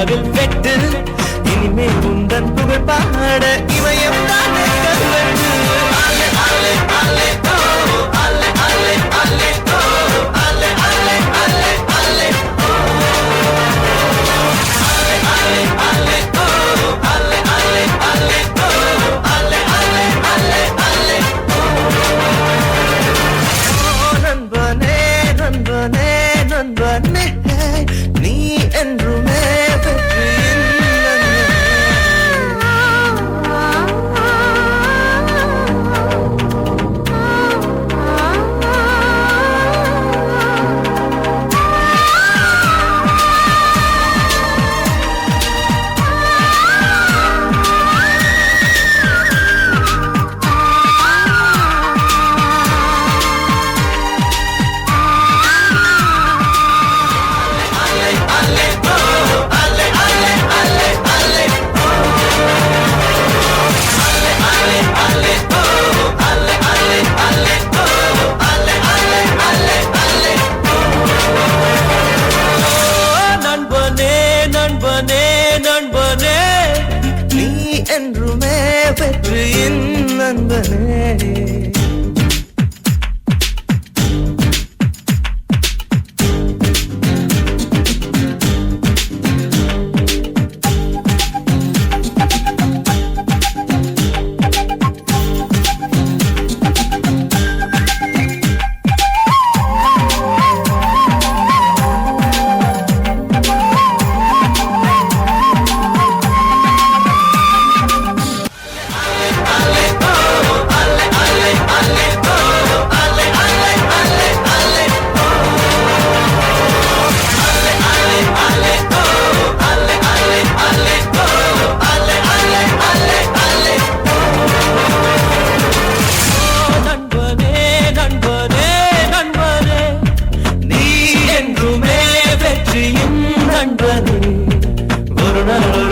அளவில் வெட்டு இனிமே உந்தன் புகழ் பாட இமயம் தானே கல்வெட்டு அல்லே அல்லே அல்லே ஓ அல்லே அல்லே அல்லே ஓ அல்லே அல்லே அல்லே அல்லே ஓ அல்லே அல்லே அல்லே ஓ அல்லே அல்லே அல்லே ஓ அல்லே அல்லே அல்லே அல்லே ஓ நண்பனே நண்பனே நண்பனே நீ என்றுமே என்றுமே வெற்றியின் நண்பனே நண்பனே ஒரு நாள்